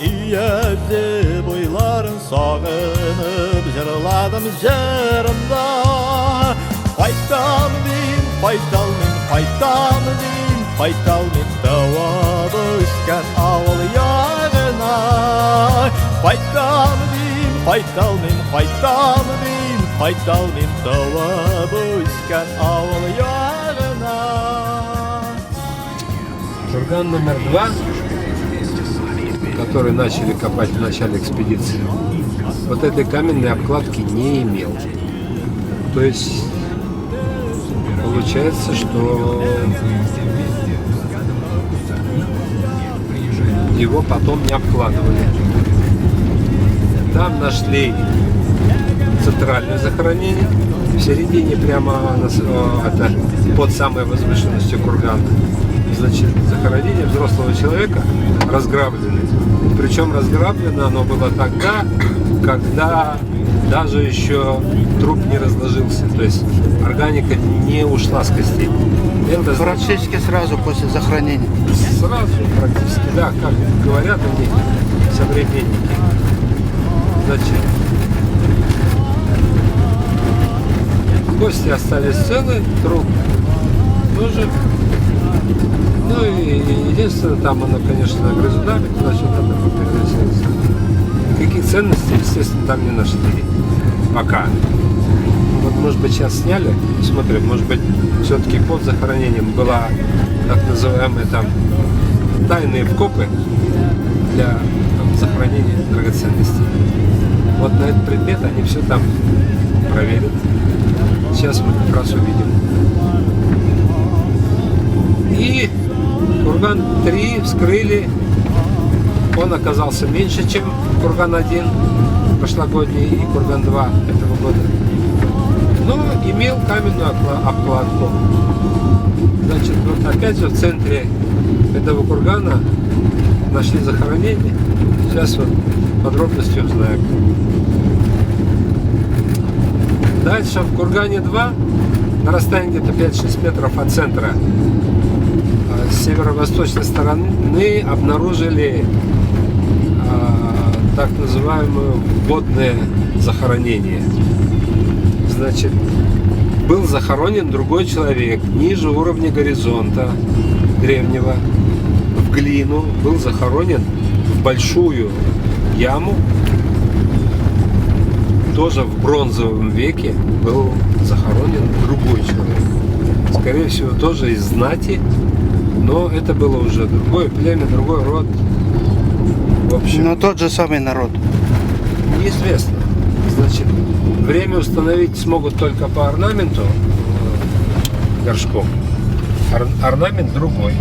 İyezi boyların sağınıp Jırladım jırımda Faytalmin, faytalmin, faytalmin Faytalmin tava düşken avul yarına Faytalmin, faytalmin, faytalmin Faytalmin tava düşken avul yarına Курган номер 2, который начали копать в начале экспедиции, вот этой каменной обкладки не имел. То есть получается, что его потом не обкладывали. Там нашли центральное захоронение, в середине прямо это, под самой возвышенностью кургана. Значит, захоронение взрослого человека разграблено. Причем разграблено оно было тогда, когда даже еще труп не разложился. То есть органика не ушла с костей. Это Практически сразу после захоронения. сразу практически, да, как говорят они, современники. Значит, кости остались целы, труп тоже. Ну и единственное, там оно, конечно, грызунами туда-сюда переносится. Никаких ценностей, естественно, там не нашли. Пока. Вот, может быть, сейчас сняли, смотрим, может быть, все-таки под захоронением была так называемые там тайные вкопы для там, захоронения драгоценностей. Вот на этот предмет они все там проверят. Сейчас мы как раз увидим. И курган 3 вскрыли. Он оказался меньше, чем курган 1 прошлогодний и курган 2 этого года. Но имел каменную обкладку. Значит, вот опять же в центре этого кургана нашли захоронение. Сейчас вот подробности узнаем. Дальше в кургане 2 на расстоянии где-то 5-6 метров от центра с северо-восточной стороны обнаружили так называемое водное захоронение. Значит, был захоронен другой человек ниже уровня горизонта древнего, в глину, был захоронен в большую яму, тоже в бронзовом веке был захоронен другой человек. Скорее всего, тоже из знати, но это было уже другое племя, другой род. В общем, Но тот же самый народ. неизвестно. Значит, время установить смогут только по орнаменту горшков. Орнамент другой.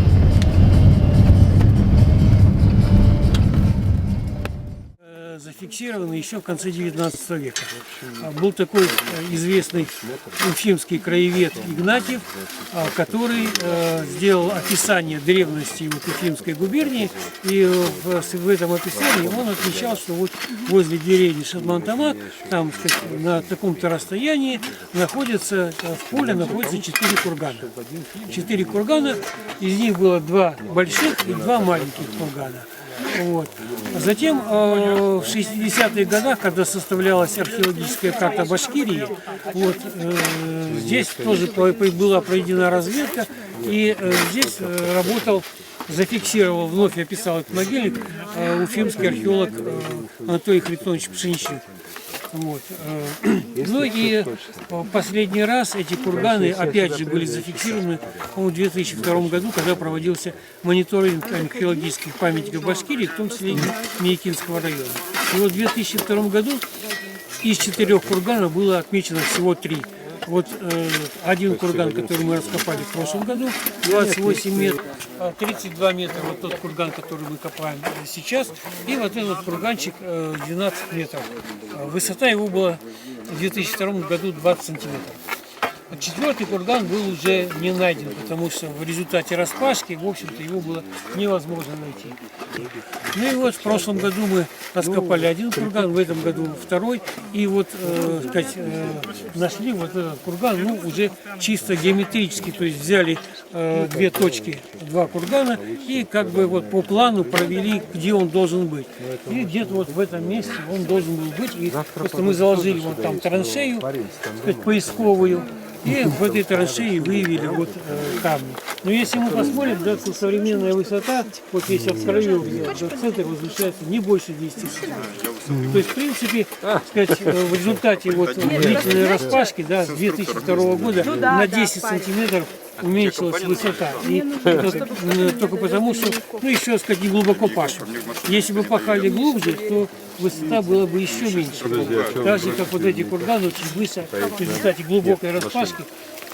Зафиксированы еще в конце 19 века. Был такой известный уфимский краевед Игнатьев, который сделал описание древности вот Уфимской губернии, и в этом описании он отмечал, что вот возле деревни Шадмантамак, там на таком-то расстоянии находится, в поле находится 4 кургана. 4 кургана, из них было 2 больших и 2 маленьких кургана. Вот. Затем в 60-х годах, когда составлялась археологическая карта Башкирии, вот, здесь тоже была проведена разведка, и здесь работал, зафиксировал, вновь описал этот могильник уфимский археолог Анатолий Харитонович Пшеничник. Вот. Ну и последний раз эти курганы опять же были зафиксированы в 2002 году, когда проводился мониторинг археологических памятников Башкирии, в том числе и Миякинского района. И вот в 2002 году из 4 курганов было отмечено всего 3. Вот один курган, который мы раскопали в прошлом году, 28 метров, 32 метра, вот тот курган, который мы копаем сейчас, и вот этот курганчик 12 метров. Высота его была в 2002 году 20 сантиметров. четвертый курган был уже не найден, потому что в результате распашки, в общем-то, его было невозможно найти. Ну и вот в прошлом году мы раскопали один курган, в этом году второй. И вот, нашли вот этот курган, ну, уже чисто геометрически, то есть взяли две точки, два кургана, и как бы вот по плану провели, где он должен быть. И где-то вот в этом месте он должен был быть. И просто мы заложили вот там траншею, так сказать, поисковую. И в этой траншеи выявили вот камни. Но если мы посмотрим, да, то современная высота, вот если от краев взять, до центра возвышается не больше 10 сантиметров. То есть, в принципе, сказать, в результате вот длительной распашки, да, с 2002 года на 10 сантиметров уменьшилась высота. И это только потому, что, ну, еще, сказать, не глубоко пашут. Если бы пахали глубже, то высота была бы еще меньше. Так же, как вот эти курганы очень быстро, в результате глубокой распашки,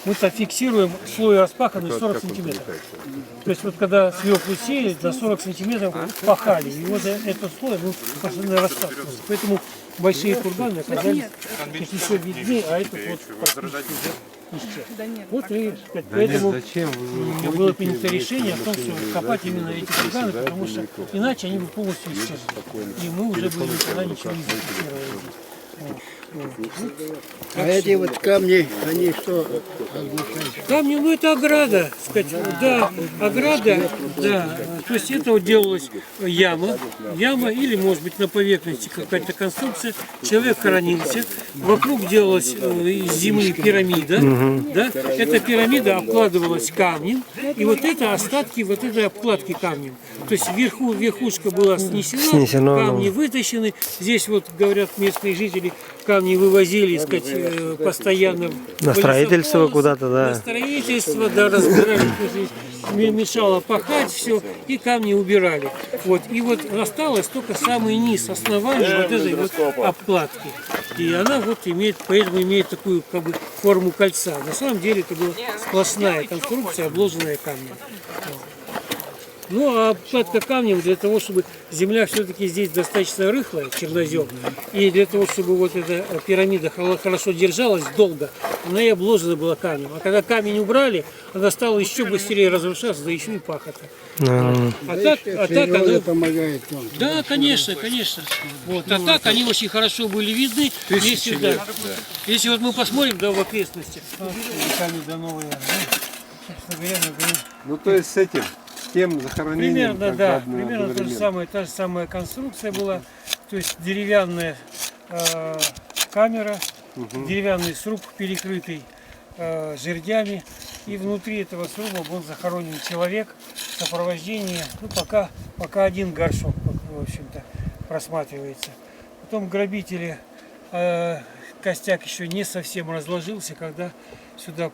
мы-то фиксируем слой распаханный 40 сантиметров. То есть вот когда свеклу сеяли, за 40 сантиметров пахали. И вот этот слой, ну, постоянно распахивался. Поэтому большие курганы оказались еще виднее, а этот вот практически исчез. Вот и поэтому было принято решение о том, что копать именно эти курганы, потому что иначе они бы полностью исчезли. И мы уже бы никогда ничего не зафиксировали. А эти вот камни, они что означают? Камни, ну это ограда, сказать, да, ограда, да, то есть это вот делалась яма или, может быть, на поверхности какая-то конструкция, человек хоронился, вокруг делалась из земли пирамида, да, эта пирамида обкладывалась камнем, и вот это остатки вот этой обкладки камнем, то есть верхушка была снесена, камни вытащены, здесь вот, говорят местные жители, камни вывозили, сказать, постоянно на строительство куда-то, да. На строительство, да, разбирали, мешало пахать все, и камни убирали. Вот. И вот осталось только самый низ, основание вот этой вот обкладки. И она вот имеет, поэтому имеет такую как бы форму кольца. На самом деле это была сплошная конструкция, обложенная камнем. Ну, а обкладка камнем для того, чтобы земля все-таки здесь достаточно рыхлая, чернозем, и для того, чтобы вот эта пирамида хорошо держалась долго, она и обложена была камнем. А когда камень убрали, она стала еще быстрее разрушаться, да еще и пахота. А так она помогает. Да, конечно, конечно. Вот. А так они очень хорошо были видны. Если, да, если вот мы посмотрим, да, в окрестностях. Камень, да, новые. Ну, то есть с этим, с тем захоронением. Примерно, да, примерно та же самая конструкция была. То есть деревянная камера, деревянный сруб, перекрытый жердями. И внутри этого сруба был захоронен человек в сопровождении, ну, пока один горшок, в общем-то, просматривается. Потом грабители, костяк еще не совсем разложился, когда сюда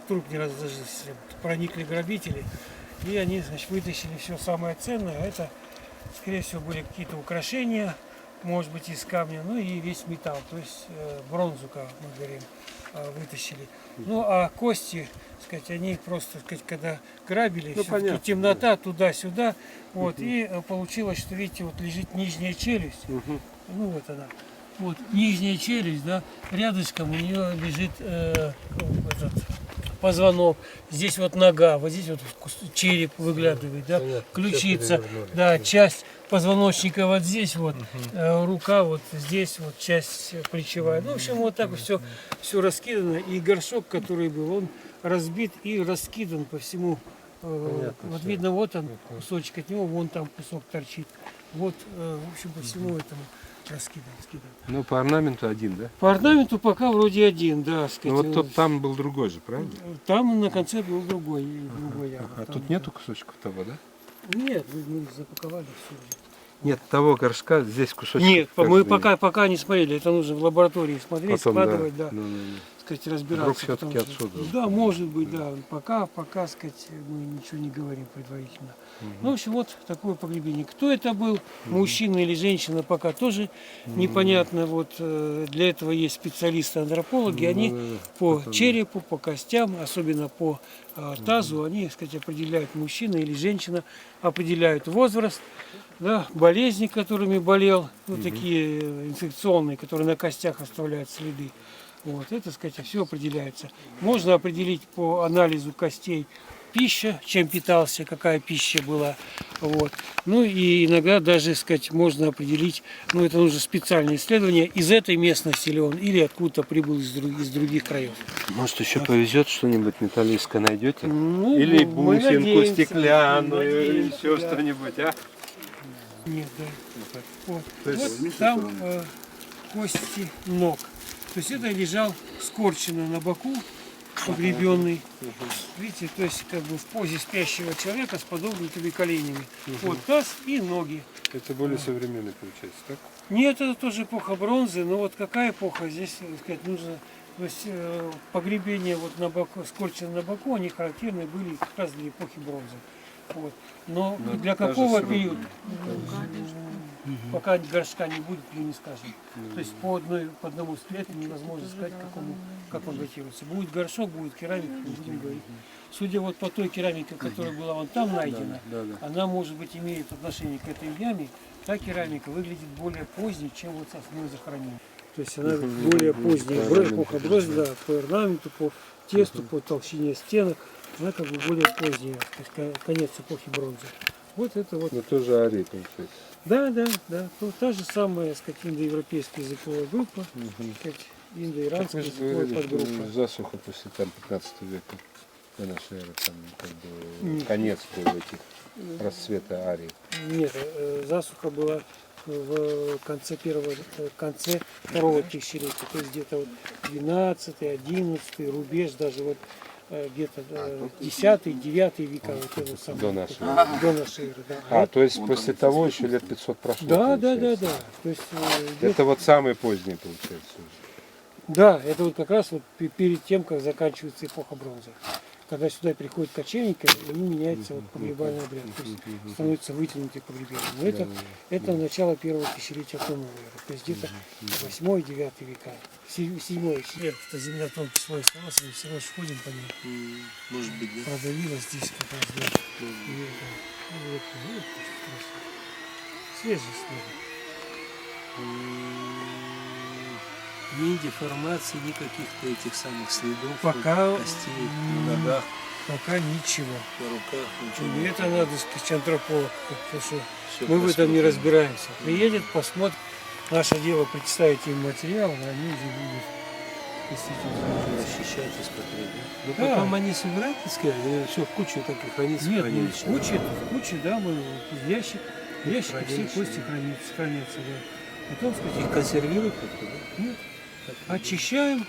труп не разложился, проникли грабители, и они, значит, вытащили все самое ценное. Это, скорее всего, были какие-то украшения, может быть, из камня, ну и весь металл, то есть бронзу, как мы говорим, вытащили. Ну а кости, сказать, они просто, сказать, когда грабили, ну, темнота туда-сюда, вот, и получилось, что, видите, вот лежит нижняя челюсть, ну вот она, вот нижняя челюсть, да, рядышком у нее лежит этот позвонок, здесь вот нога, вот здесь вот череп выглядывает, да, ключица, да, часть позвоночника вот здесь вот, рука вот здесь вот, часть плечевая. Ну, в общем, вот так вот все раскидано, и горшок, который был, он разбит и раскидан по всему. Вот видно, вот он, кусочек от него, вон там кусок торчит. Вот, в общем, по всему этому раскидан. Ну, по орнаменту один, да? По орнаменту пока вроде один, да. Ну, вот тот там был другой же, правильно? Там на конце был другой. А тут нету кусочков того, да? Нет, мы запаковали все. Нет, того горшка здесь кусочек. Нет, мы пока не смотрели, это нужно в лаборатории смотреть, потом, складывать, да. Ну, сказать, разбираться. Вдруг все-таки отсюда. Да, может быть, да. Пока, сказать, мы ничего не говорим предварительно. Ну, в общем, вот такое погребение. Кто это был, мужчина или женщина, пока тоже непонятно. Вот для этого есть специалисты-антропологи. Они по черепу, по костям, особенно по тазу, они, сказать, определяют, мужчина или женщина, определяют возраст, да, болезни, которыми болел, ну, такие инфекционные, которые на костях оставляют следы. Вот, это, так сказать, все определяется. Можно определить по анализу костей пища, чем питался, какая пища была. Вот. Ну и иногда даже, так сказать, можно определить, ну это нужно специальное исследование, из этой местности ли он, или откуда-то прибыл из других краев. Может, еще повезет, что-нибудь металлическое найдете? Ну, Или мы бусинку надеемся, стеклянную, или надеемся, еще да. что-нибудь, а? Нет, да. Вот, То есть вот там кости ног. То есть это лежал скорченно на боку, погребенный. Видите, то есть как бы в позе спящего человека с подогнутыми коленями. Вот таз и ноги. Это более современный, получается, так? Нет, это тоже эпоха бронзы, но вот какая эпоха здесь, так сказать, нужно. То есть погребения вот на боку, скорченные на боку, они характерны были как раз для эпохи бронзы. Вот. Но для какого периода? Пока горшка не будет, мы не скажем. То есть по одному скелету невозможно сказать, как он датируется. Будет горшок, будет керамика, не будем говорить. Судя вот по той керамике, которая была вон там найдена, она, может быть, имеет отношение к этой яме, та керамика выглядит более поздней, чем вот основное захоронение. То есть она более поздняя, эпоха бронзы, да, по орнаменту, по тесту, по толщине стенок, она как бы более поздняя, то есть конец эпохи бронзы. Вот это вот. Но тоже арий, получается. Да. Ну, та же самая, так сказать, индоевропейская языковая группа, так сказать, индоиранская языковая подгруппа. Засуха после там 15 века до нашей эры, там как бы конец был этих расцвета арии. Нет, засуха была в конце второго тысячелетия, то есть где-то вот 12-11 рубеж, даже вот где-то 10-9 века, вот это самое, До нашей эры. Да. То есть после того еще лет 500 прошло. Да. получается. То есть, Это вот самый поздний, получается. да, это вот как раз вот перед тем, как заканчивается эпоха бронзы. Когда сюда приходят кочевники, и меняется вот погребальный обряд, то есть становится вытянутый погребение. Но это начало первого тысячелетия до новой эры, то есть где-то 8-9 века. 7-й лет, земля тонкий слой осталась, мы все равно ходим по ней. Может быть, да? Продавилась здесь как раз, да. И это, вот, свежий снег. Ни деформаций, никаких этих самых следов, Пока костей на ногах, пока ничего. на руках, И ничего. это надо, сказать, антрополог, потому что Всё мы в этом не посмотрим. разбираемся. Приедет, посмотрит. Наше дело представить им материал, а они уже будут действительно. Защищать и смотреть. Да? Ну Да. потом они собирают, так сказать, или все в кучу так и хранится. Нет, хранилище? в куче, да, мы в ящик все Хранилище, кости хранятся, да. Потом, сказать, Их консервируют как-то, да? нет, очищаем,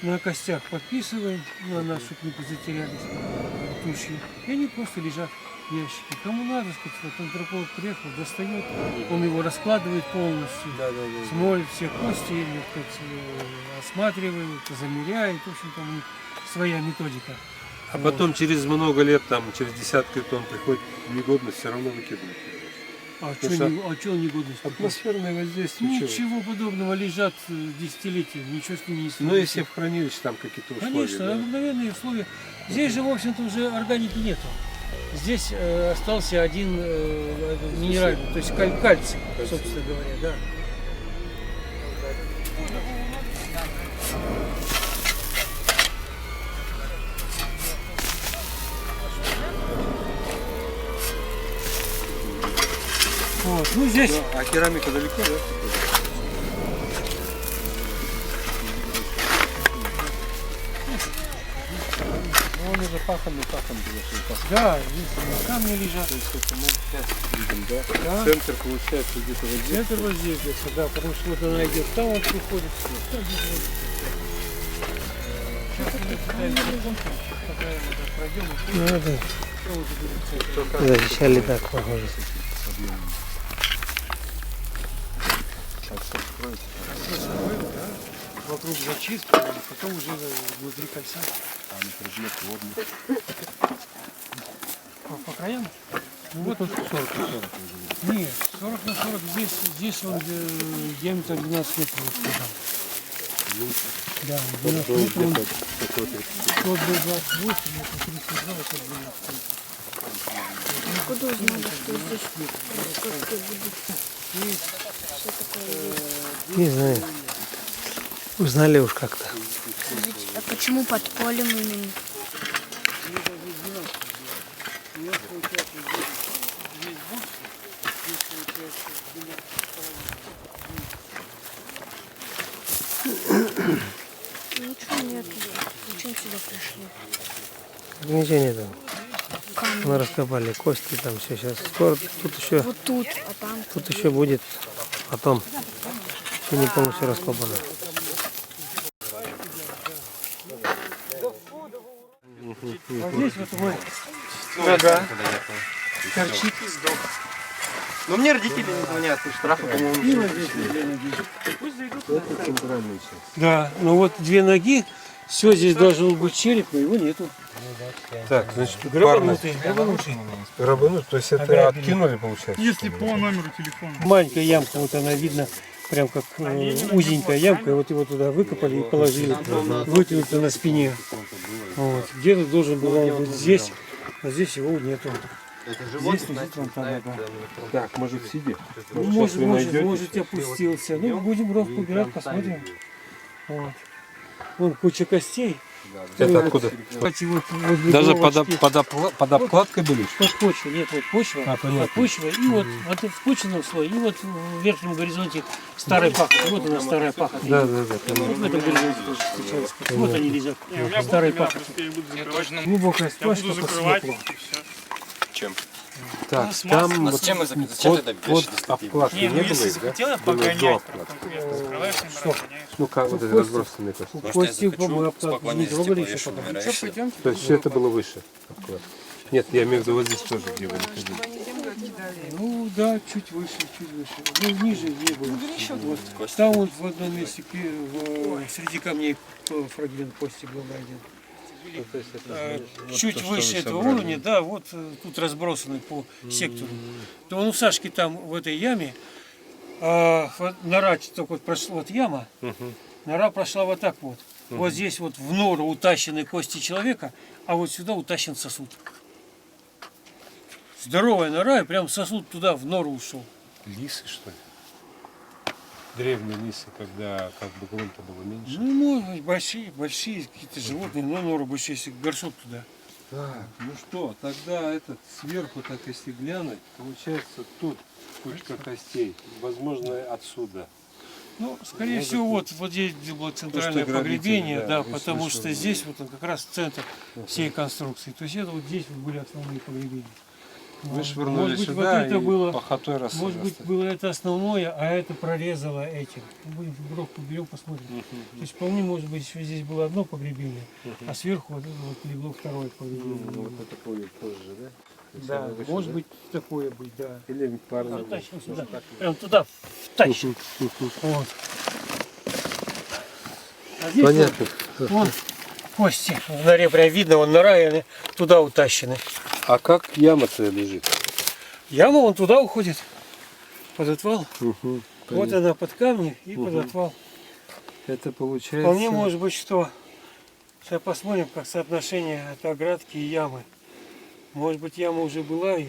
на костях подписываем, на нас, чтобы не позатерялись тушью, и они просто лежат в ящике. Кому надо, сказать, вот антрополог приехал, достает, он его раскладывает полностью, смолит все кости, так сказать, осматривает, замеряет, в общем-то, у них своя методика. А потом через много лет, там, через десятки тонн приходит негодность, все равно выкидывают. А Потому что негодность? Атмосферное воздействие. чего? Ничего подобного, лежат десятилетия, ничего с ними не Ну, случится. если в хранилище там какие-то условия. Конечно, да. обыкновенные условия. Здесь же, в общем-то, уже органики нету. Здесь остался один минеральный, то есть кальций, собственно говоря, да. Вот. Ну, здесь А керамика далеко, да? Он уже пахом да, здесь камни лежат. Да. Центр получается где-то вот здесь. Центр вот здесь, да, потому что вот она идет там, он приходит. Защищали так, похоже. Вокруг зачистки, а потом уже внутри кольца. По краям? Ну, вот тут 40 на 40. Нет, 40 на 40 здесь он диаметр 12 метров. Да, 12 метров. Он, тот был 28, это 32, это 12 метров. Откуда узнали, что здесь раскопки будут? Что такое есть? Не знаю. Узнали уж как-то. А почему под полем именно? Ничего нету. Зачем сюда пришли? Ничего нету. Камни. Мы раскопали кости, там все сейчас. Скоро тут еще, Вот тут, а там. тут еще будет потом. Еще не полностью раскопано. А здесь вот мой торчит. Но мне родители не звонят, и штрафы, по-моему, И вот здесь две ноги. Пусть зайдут. Да, ну вот две ноги, все здесь должен быть череп, но его нету. Так, значит, тут Грабанутый. Грабанут, то есть это Ограбили. откинули, получается? Если по номеру телефона. Маленькая ямка, вот она видно, прям как узенькая ямка, и вот его туда выкопали и положили, вытянуто на спине. Вот. Где-то должен был он быть здесь, а здесь его нету. Здесь лежит вон та нога. Так, может сиди. Ну, может опустился. Ну, будем ров убирать, посмотрим. Вот. Вон куча костей. Это откуда? Кстати, вот возле Даже бровочки. под обкладкой были? Под почвой, нет, вот почва, понятно. под почвой, и вот в спученном слое, и вот в верхнем горизонте старой пахоты. Вот она старая пахота. Да. Вот в этом горизонте тоже встречается. Вот они лежат, старые пахоты. Глубокая скважина посмотрим. Так, там вот под обкладкой не было их, да? Было до обкладки. Ну как вот эти разбросанные кости? Кости, по-моему, обкладки не трогали еще потом. Что, пойдем? То есть все это было выше обкладки? Нет, я имею в виду вот здесь тоже, где вы находились. Ну да, чуть выше. Ну ниже не было. Вот. Там вот в одном месте среди камней фрагмент кости был найден. Чуть выше этого уровня, да, вот тут разбросаны по сектору. То он у Сашки там в этой яме, нора только вот прошла, вот яма, нора прошла вот так вот. Вот здесь вот в нору утащены кости человека, а вот сюда утащен сосуд. Здоровая нора, и прям сосуд туда в нору ушел. Лисы, что ли? Древние лисы, когда как бы грунта было меньше. Ну, может быть, большие какие-то животные, но норы больше, если горшок туда. Так, ну что, тогда этот сверху, так если глянуть, получается тут кучка костей. Возможно, отсюда. Ну, скорее всего, вот здесь было центральное погребение, да, потому вышло, что здесь вот он как раз центр всей конструкции. То есть это вот здесь вот были основные погребения. Вы Вот. швырнули Может быть, сюда вот это и было, похотой раз. может быть, было это основное, а это прорезало этим. Будем бровку берем, посмотрим. То есть вполне может быть, что здесь было одно погребение, а сверху вот, легло второе погребение. Ну, вот это будет позже, да? Да, может быть такое быть, да. Или парно. Тащим сюда. Прям туда втащим. Вот. А здесь Понятно. вон кости. В норе прям видно, вон нора, и они туда утащены. А как яма-то лежит? Яма вон туда уходит. Под отвал. Угу, Вот она под камни и под отвал. это получается... Вполне может быть, что... Сейчас посмотрим, как соотношение от оградки и ямы. Может быть, яма уже была и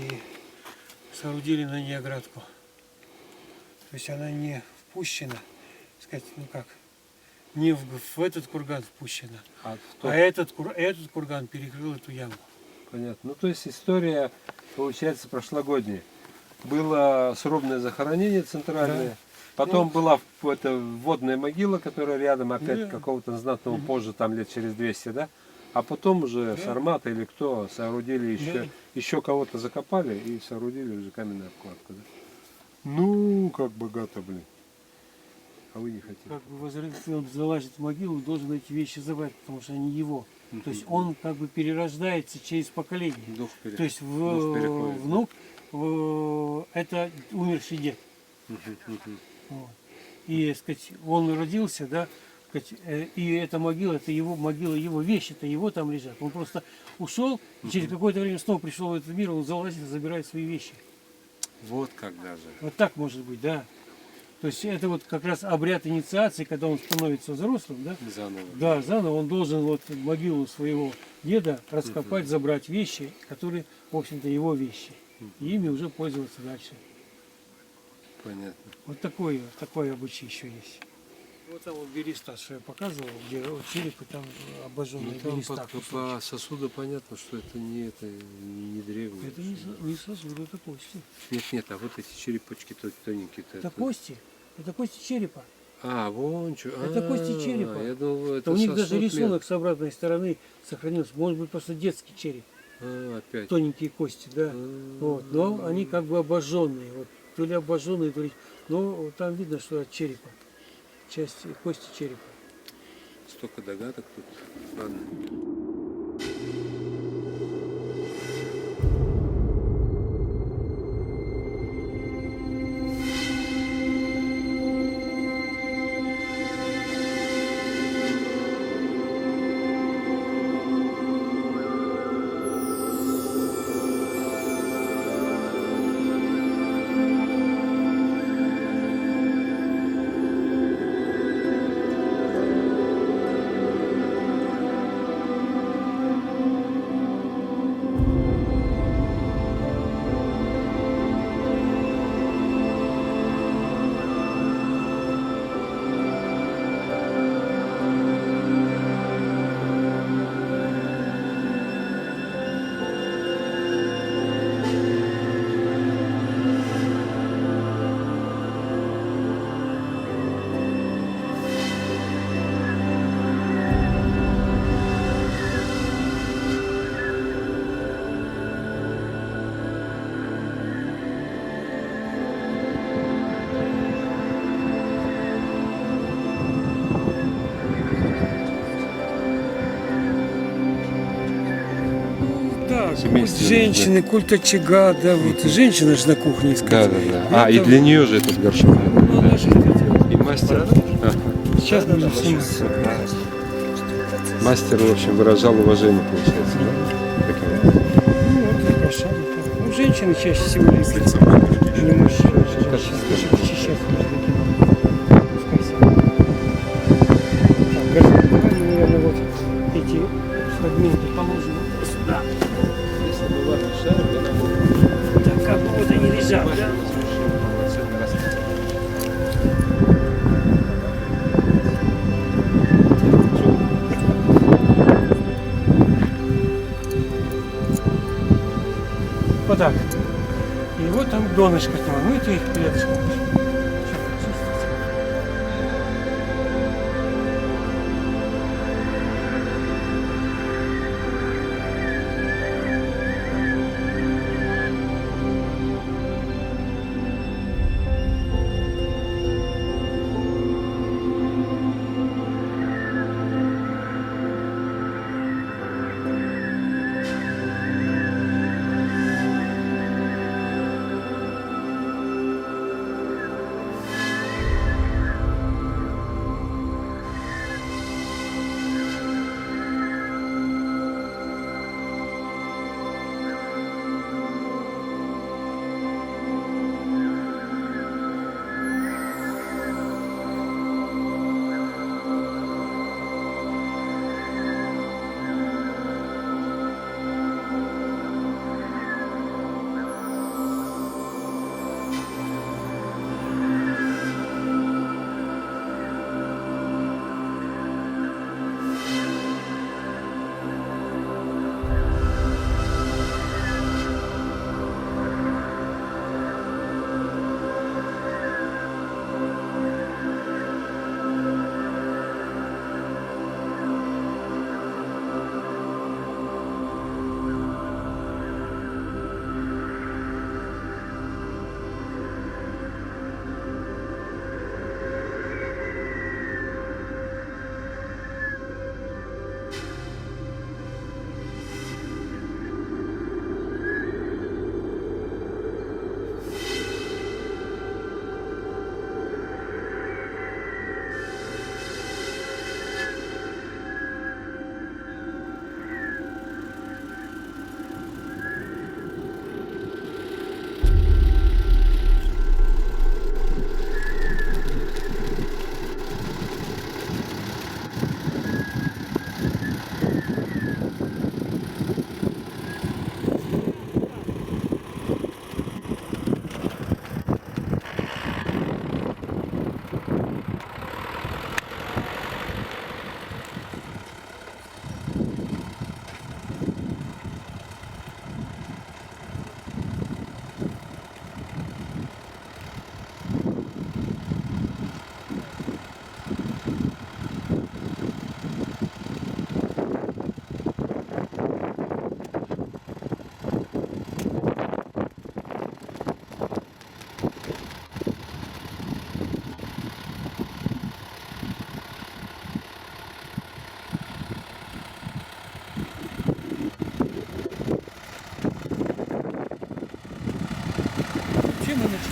соорудили на ней оградку. То есть она не впущена, сказать, ну как, не в этот курган впущена, а этот курган перекрыл эту яму. Понятно. Ну, то есть история, получается, прошлогодняя. Было срубное захоронение центральное, Да. потом была это водная могила, которая рядом, опять какого-то знатного позже, там лет через 200, да? А потом уже Сарматы или кто соорудили еще кого-то закопали и соорудили уже каменную обкладку, да? Ну, как богато, блин. А вы не хотите? Как бы он залазит в могилу, должен эти вещи забрать, потому что они его. То есть он как бы перерождается через поколение. То есть внук это умерший дед. Вот. И, сказать, он родился, да, сказать, и эта могила, это его могила, его вещи, это его там лежат. Он просто ушел, и через какое-то время снова пришел в этот мир, он залазит, забирает свои вещи. Вот как даже. Вот так может быть, да. То есть это вот как раз обряд инициации, когда он становится взрослым, да? Заново. Да, заново он должен вот могилу своего деда раскопать, забрать вещи, которые, в общем-то, его вещи. И ими уже пользоваться дальше. Понятно. Вот такое обычай еще есть. Вот там вот береста, что я показывал, где вот череп, и там обожженный Там береста. по сосуду понятно, что это не древнее. Это не сосуд, это кости. Нет, а вот эти черепочки тоненькие. Это кости. Это кости черепа. А, вон что. Это кости черепа. Я думал, это У них даже сосуд рисунок с обратной стороны сохранился. Может быть, просто детский череп. Опять. Тоненькие кости, да. Вот. Но они как бы обожженные. Вот. То ли обожженные, то ли... Но там видно, что от черепа. Часть кости черепа. Столько догадок тут. Ладно. Да, культ Семейство, женщины, культ очага, да, вот женщина же на кухне искать. А, и для нее же этот горшок. Ну, она же хотела. И мастер. Сейчас будем снимать. Мастер, в общем, выражал уважение, получается, да? Таким образом. Ну, вот, хорошо. Ну, женщины чаще всего любят. Не мужчины. Чтобы очищать Так, Газик, давай, наверное, вот эти фрагменты положим сюда. Если была мешает, Так как бы вот они лежат, да? Вот так. И вот там донышко к нему. Ну это их клеточка.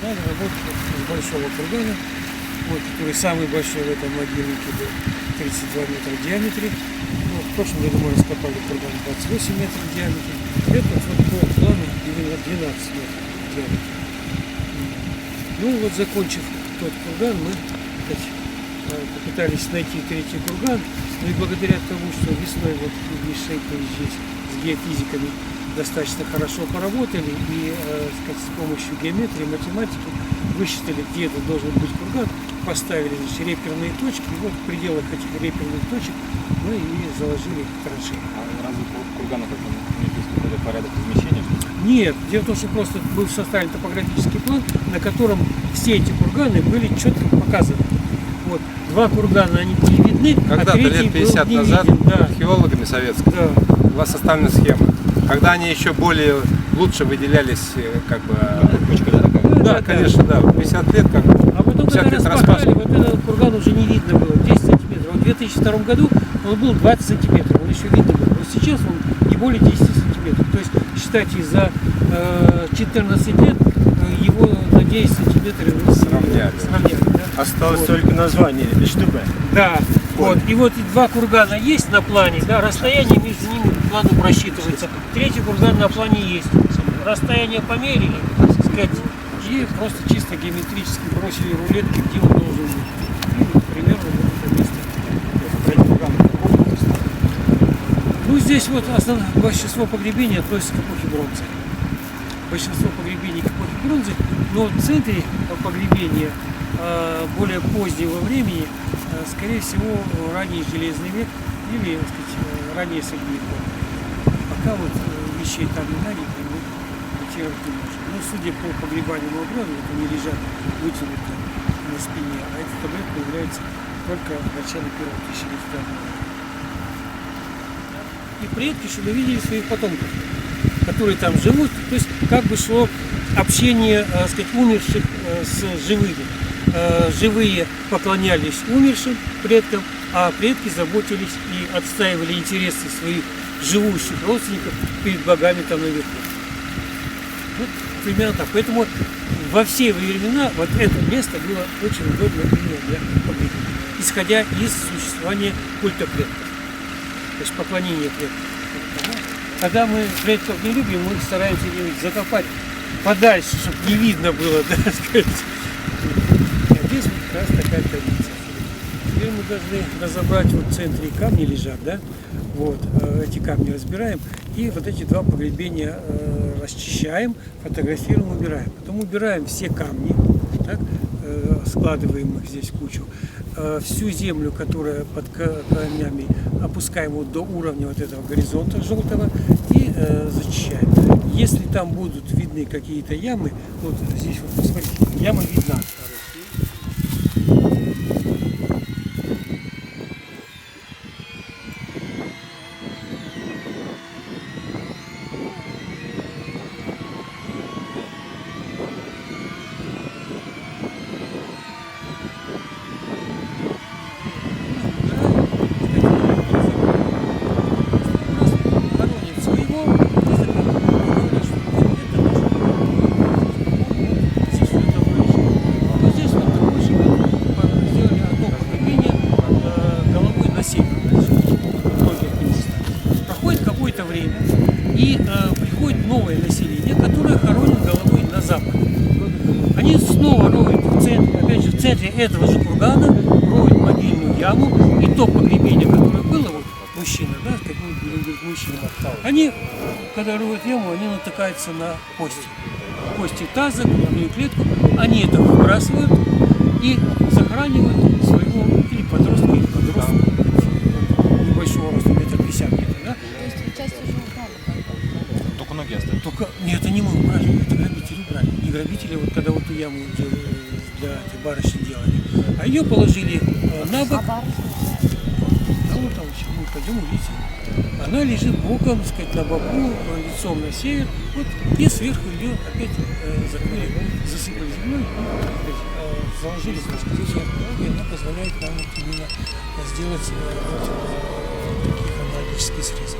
начинали работать с большого кургана, вот, который самый большой в этом могильнике был 32 метра в диаметре. Вот, в прошлом году мы раскопали курган 28 метров в диаметре. Этот вот по плану 12 метров в диаметре. Ну вот, закончив тот курган, мы попытались найти третий курган. Ну и благодаря тому, что весной вот Шейкович здесь с геофизиками достаточно хорошо поработали и сказать, с помощью геометрии, математики высчитали, где это должен быть курган, поставили реперные точки, и вот в пределах этих реперных точек мы и заложили траншеи. А разве кургана есть какой-то порядок размещения? Нет, дело в том, что просто был составлен топографический план, на котором все эти курганы были четко показаны. Вот. Два кургана, они были видны, Когда-то а третий лет 50 был не назад виден. Да. археологами советскими Да. была составлена схема. Когда они еще более лучше выделялись, как бы. Да, конечно, да. 50 лет как бы. А потом, 50 когда лет распахали, вот этот курган уже не видно было, 10 сантиметров. В 2002 году он был 20 сантиметров, он еще видно был. Вот сейчас он не более 10 сантиметров. То есть, считайте, за 14 лет его на 10 сантиметров сравняли, да? Осталось Вот. только название, Штубе. Да, вот. И вот два кургана есть на плане, да, расстояние между ними по плану просчитывается. Третий курган на плане есть. Расстояние померили, так сказать, и просто чисто геометрически бросили рулетки, где он должен быть. И примерно в этом месте. Ну, здесь вот основное, большинство погребений относится к эпохе бронзы. Большинство погребений к эпохе бронзы, но в центре погребения более позднего времени, скорее всего, ранний железный век или, так сказать, раннее средневековье. Пока вот вещей там не найдено, мы датировать не можем. Но судя по погребальному образу, вот они лежат вытянуты на спине, а этот обряд появляется только в начале первого тысячелетия. И предки, чтобы видели своих потомков, которые там живут, то есть как бы шло общение, сказать, умерших с живыми. Живые поклонялись умершим предкам, а предки заботились и отстаивали интересы своих живущих родственников перед богами там наверху. Вот примерно так. Поэтому во все времена вот это место было очень удобно именно для погребения, исходя из существования культа предков. То есть поклонение предков. Когда мы предков не любим, мы стараемся где-нибудь закопать подальше, чтобы не видно было, да, сказать. А здесь вот как раз такая традиция. Теперь мы должны разобрать, вот в центре камни лежат, да, вот, эти камни разбираем, и вот эти два погребения расчищаем, фотографируем, убираем. Потом убираем все камни, так, складываем их здесь в кучу. Всю землю, которая под камнями, опускаем вот до уровня вот этого горизонта желтого и зачищаем. Если там будут видны какие-то ямы, вот здесь вот посмотрите, яма видна. И приходит новое население, которое хоронит головой на запад. Они снова роют в центре, опять же, в центре этого же кургана, роют могильную яму, и то погребение, которое было, вот мужчина, да, как мы говорим, мужчина, они, когда роют яму, они натыкаются на кости таза, грудную клетку, они это выбрасывают и захоранивают своего или подростка, или подростка небольшого роста, метр 50 где-то, да? Только ноги остались. Только, нет, это не мы убрали, это грабители убрали. И грабители, вот когда вот эту яму для этой барышни делали, а ее положили на бок. А вот там еще, мы пойдем увидим. Она лежит боком, так сказать, на боку, лицом на север, вот, и сверху ее опять закрыли, засыпали землей, заложили, так сказать, и она позволяет нам вот именно сделать такие хронологические срезы.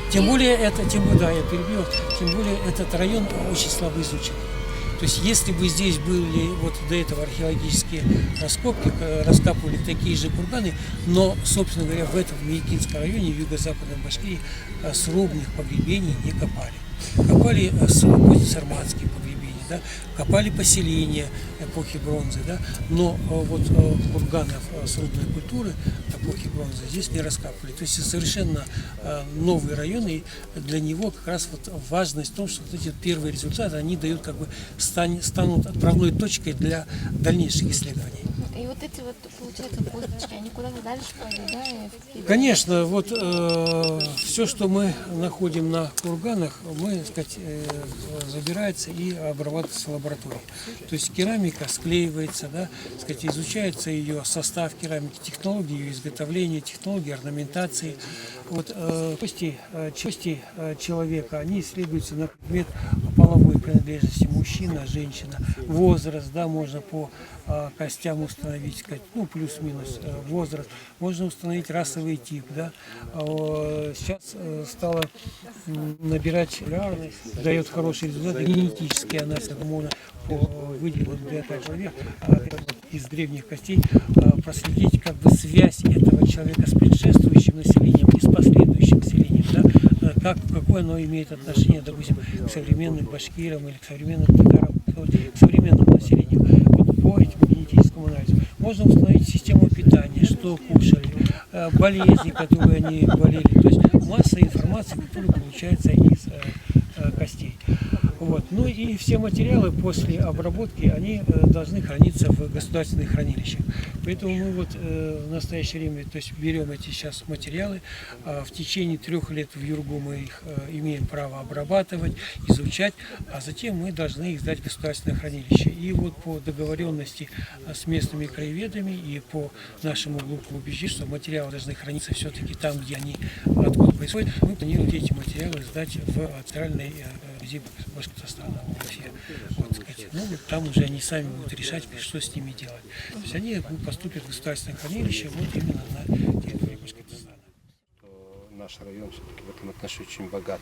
Тем более это, да, я перебил, тем более этот район очень слабо изучен. То есть если бы здесь были вот до этого археологические раскопки, раскапывали такие же курганы, но, собственно говоря, в этом Миякинском районе, в юго-западной Башкирии, срубных погребений не копали. Копали сарматские погребения, да, копали поселения эпохи бронзы, да, но вот курганов срубной культуры эпохи бронзы здесь не раскапывали. То есть совершенно новый район, и для него как раз вот важность в том, что вот эти первые результаты, они дают как бы станут отправной точкой для дальнейших исследований. И вот эти вот, получается, косточки, они куда-то дальше пойдут, да? И в какие-то- Конечно, вот все, что мы находим на курганах, мы, так сказать, забирается и обрабатывается в лаборатории. То есть керамика склеивается, да, так сказать, изучается ее состав керамики, технологии ее изготовления, технологии орнаментации. Вот кости человека, они исследуются на предмет половой принадлежности, мужчина, женщина, возраст, да, можно по костям установить, сказать, ну, плюс-минус возраст, можно установить расовый тип, да. Сейчас стало набирать популярность, дает хороший результат, генетический анализ, можно выделить для человека из древних костей проследить как бы связь этого человека с предшествующим населением и с последующим населением, да, какое оно имеет отношение, допустим, к современным башкирам или к современным татарам, к современному населению. Вот по этому генетическому анализу можно установить систему питания, что кушали, болезни, которые они болели, то есть масса информации, которая получается из костей. Вот. Ну и все материалы после обработки, они должны храниться в государственных хранилищах. Поэтому мы вот в настоящее время, то есть берем эти сейчас материалы, в течение 3 лет в Юргу мы их имеем право обрабатывать, изучать, а затем мы должны их сдать в государственное хранилище. И вот по договоренности с местными краеведами и по нашему глубокому убеждению, что материалы должны храниться все-таки там, где они откуда происходят, мы планируем эти материалы сдать в Центральный музей Башкортостана в Уфе. Вот, сказать, ну, вот там уже они сами будут решать, что с ними делать. То есть они поступят в государственное хранилище вот именно на территории Башкортостана. Наш район все-таки в этом отношении очень богат.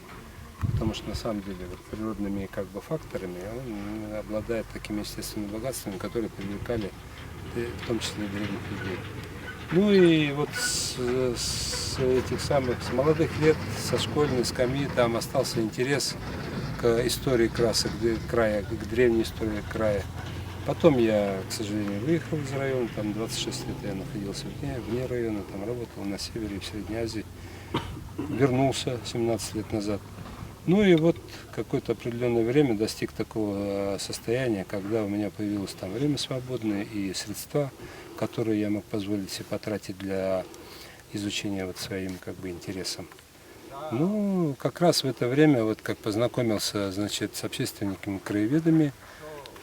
Потому что на самом деле вот, природными как бы факторами он обладает такими естественными богатствами, которые привлекали в том числе древних людей. Ну и вот с этих самых с молодых лет, со школьной скамьи там остался интерес к истории красок края, к древней истории края. Потом я, к сожалению, выехал из района, там 26 лет я находился вне района, там работал на севере и в Средней Азии. Вернулся 17 лет назад. Ну и вот какое-то определенное время достиг такого состояния, когда у меня появилось там время свободное и средства, которые я мог позволить себе потратить для изучения вот своим как бы интересам. Ну, как раз в это время, вот как познакомился, значит, с общественниками, краеведами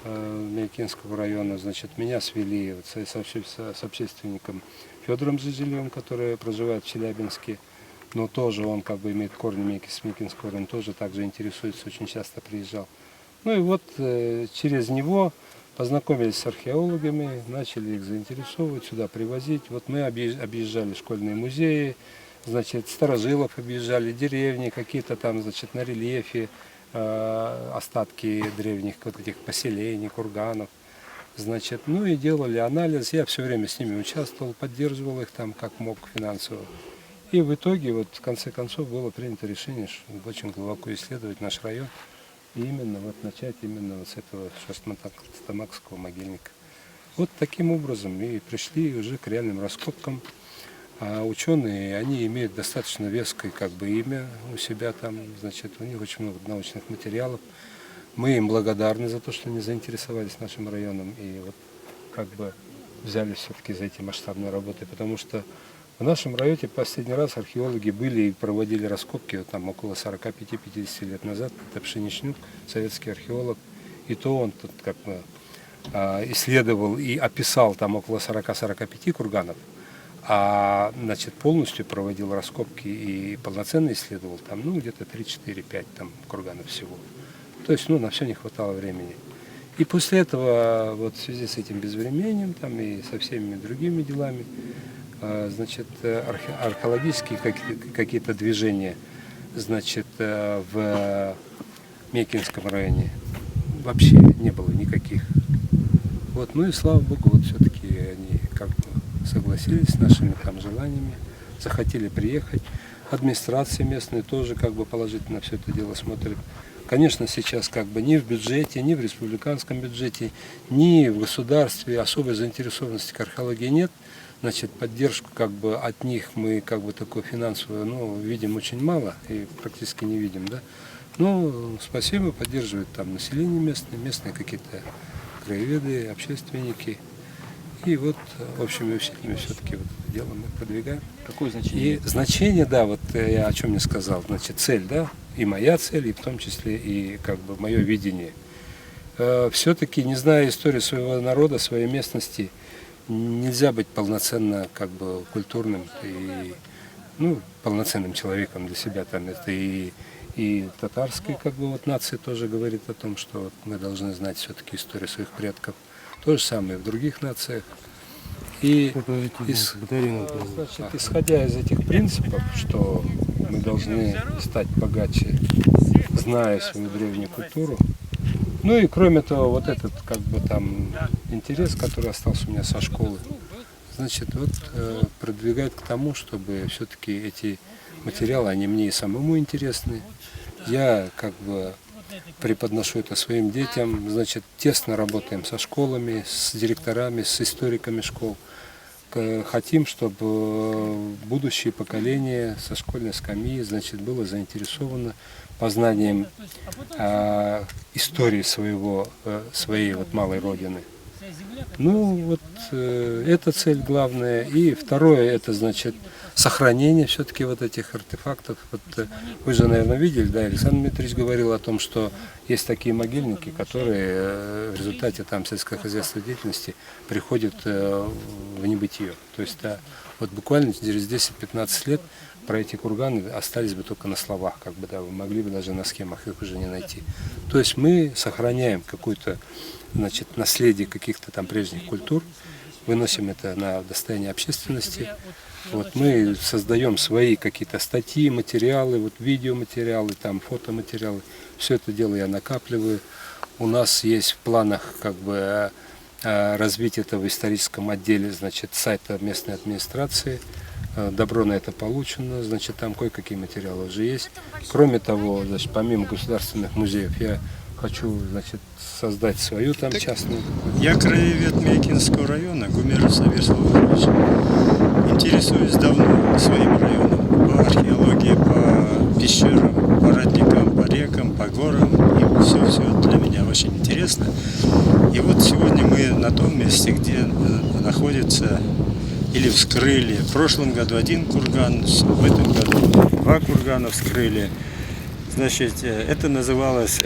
Миякинского района, значит, меня свели вот с общественником Федором Зазелевым, который проживает в Челябинске, но тоже он как бы имеет корни с Миякинского района, тоже также интересуется, очень часто приезжал. Ну и вот через него познакомились с археологами, начали их заинтересовывать, сюда привозить. Вот мы объезжали школьные музеи, значит, старожилов объезжали, деревни, какие-то там, значит, на рельефе остатки древних вот этих поселений, курганов. Значит, ну и делали анализ. Я все время с ними участвовал, поддерживал их там как мог финансово. И в итоге, вот в конце концов, было принято решение очень глубоко исследовать наш район. И именно вот начать именно вот с этого Шерстомакского могильника. Вот таким образом и пришли уже к реальным раскопкам. А ученые, они имеют достаточно веское как бы имя у себя там, значит, у них очень много научных материалов. Мы им благодарны за то, что они заинтересовались нашим районом и вот как бы взялись все-таки за эти масштабные работы, потому что в нашем районе последний раз археологи были и проводили раскопки вот там около 45-50 лет назад. Это Пшеничнюк, советский археолог, и то он тут как бы исследовал и описал там около 40-45 курганов, а значит, полностью проводил раскопки и полноценно исследовал там, ну, где-то 3-4-5 там курганов всего. То есть, ну, на все не хватало времени. И после этого, вот в связи с этим безвременем там и со всеми другими делами, значит, археологические какие-то движения, значит, в Миякинском районе вообще не было никаких. Вот, ну и слава богу, вот все-таки они как бы согласились с нашими там желаниями, захотели приехать. Администрация местная тоже как бы положительно все это дело смотрит. Конечно, сейчас как бы ни в бюджете, ни в республиканском бюджете, ни в государстве особой заинтересованности к археологии нет. Значит, поддержку как бы от них мы как бы такую финансовую, ну, видим очень мало и практически не видим, да. Ну, спасибо, поддерживает там население местное, местные какие-то краеведы, общественники. И вот общими усилиями все-таки вот это дело мы продвигаем. Какое значение? И значение, да, вот я о чем не сказал, значит, цель, да, и моя цель, и в том числе и как бы мое видение. Все-таки, не зная историю своего народа, своей местности, нельзя быть полноценно как бы культурным и, ну, полноценным человеком для себя. Там это и татарской как бы вот нации тоже говорит о том, что вот мы должны знать все-таки историю своих предков. То же самое в других нациях. И значит, исходя из этих принципов, что мы должны стать богаче, зная свою древнюю культуру. Ну и кроме того, вот этот как бы там интерес, который остался у меня со школы, значит, вот продвигает к тому, чтобы все-таки эти материалы, они мне и самому интересны. Я как бы преподношу это своим детям, значит, тесно работаем со школами, с директорами, с историками школ. Хотим, чтобы будущее поколение со школьной скамьи, значит, было заинтересовано познанием истории своей вот малой родины. Ну, вот это цель главная. И второе, это, значит, сохранение все-таки вот этих артефактов. Вот, вы же, наверное, видели, да, Александр Дмитриевич говорил о том, что есть такие могильники, которые в результате там сельскохозяйственной деятельности приходят в небытие. То есть, да, вот буквально через 10-15 лет про эти курганы остались бы только на словах, как бы, да, вы могли бы даже на схемах их уже не найти. То есть мы сохраняем какое-то, значит, наследие каких-то там прежних культур, выносим это на достояние общественности. Вот мы создаем свои какие-то статьи, материалы, вот видеоматериалы, там фотоматериалы. Все это дело я накапливаю. У нас есть в планах как бы развить это в историческом отделе, значит, сайта местной администрации. Добро на это получено, значит, там кое-какие материалы уже есть. Кроме того, значит, помимо государственных музеев, я хочу, значит, создать свою там частную. Я краевед Мякинского района, Гумеров Сабир Салаватович. Интересуюсь давно своим районом по археологии, по пещерам, по родникам, по рекам, по горам. И все для меня очень интересно. И вот сегодня мы на том месте, где находится или вскрыли. В прошлом году один курган, в этом году 2 кургана вскрыли. Значит, это называлось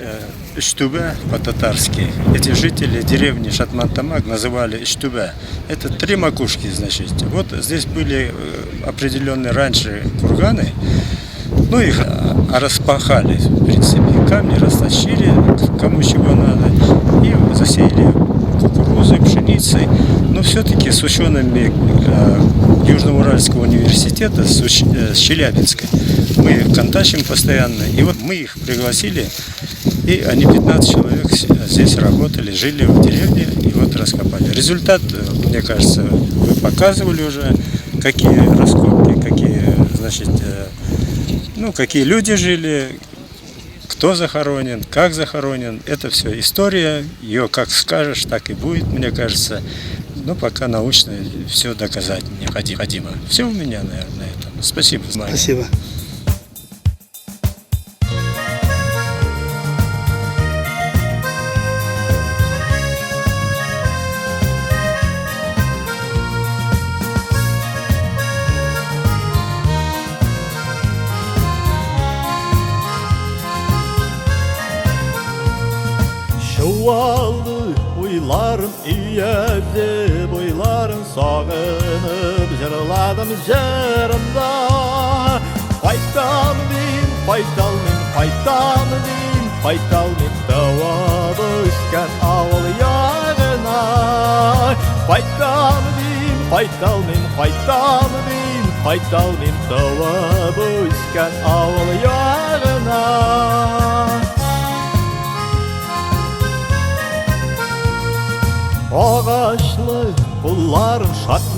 Иштубе по-татарски. Эти жители деревни Шатман-Тамак называли Иштубе. Это 3 макушки, значит. Вот здесь были определенные раньше курганы, ну их распахали, в принципе, камни растащили, кому чего надо, и засеяли кукурузой, пшеницей. Но все-таки с учеными Южноуральского университета, с Челябинской, мы контактим постоянно. И вот мы их пригласили, и они 15 человек здесь работали, жили в деревне, и вот раскопали. Результат, мне кажется, вы показывали уже, какие раскопки, какие, значит, ну, какие люди жили, кто захоронен, как захоронен. Это все история, ее как скажешь, так и будет, мне кажется. Но пока научно все доказать необходимо. Все у меня, наверное, на этом. Спасибо. Спасибо. Şuvallı uylarım iyedi, boylarım sağınıp jırladım jırımda. Faytalmin, faytalmin, faytalmin, faytalmin, tava düşken avul yağına. Faytalmin, faytalmin, faytalmin, faytalmin, tava düşken avul yağına.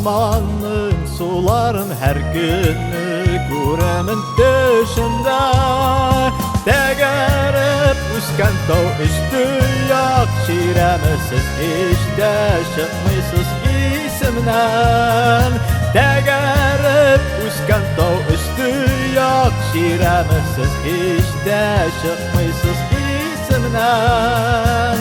amanın suların her günü Guremin döşünde Tegerip üsken tau üstü yak Şiremisiz işte çıkmıysız isimden Tegerip üsken tau üstü yak Şiremisiz işte çıkmıysız isimden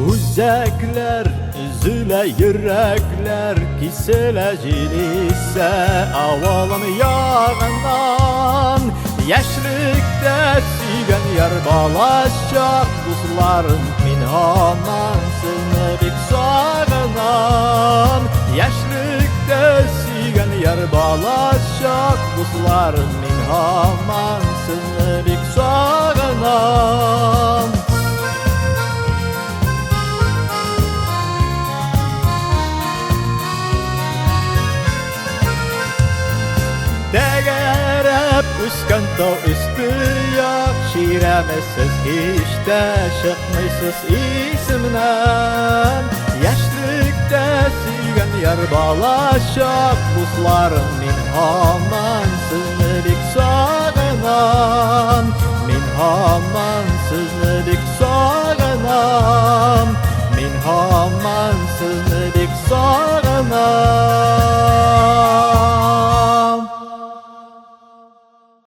Uzaklar, üzüle yürekler Kisile cilisse avalım yağından Yaşlıkta sügen yar balaşacak Dostların min aman seni bik sağınan Yaşlıkta sügen yar balaşacak Dostların min aman seni bik sağınan Tegerip üsken tau üstü yak Şiremisiz işte çıkmıysız isimden Yaşlıkta sügen yar balaşacak Dostların min aman seni bik sağınan Min aman seni bik sağınan Min aman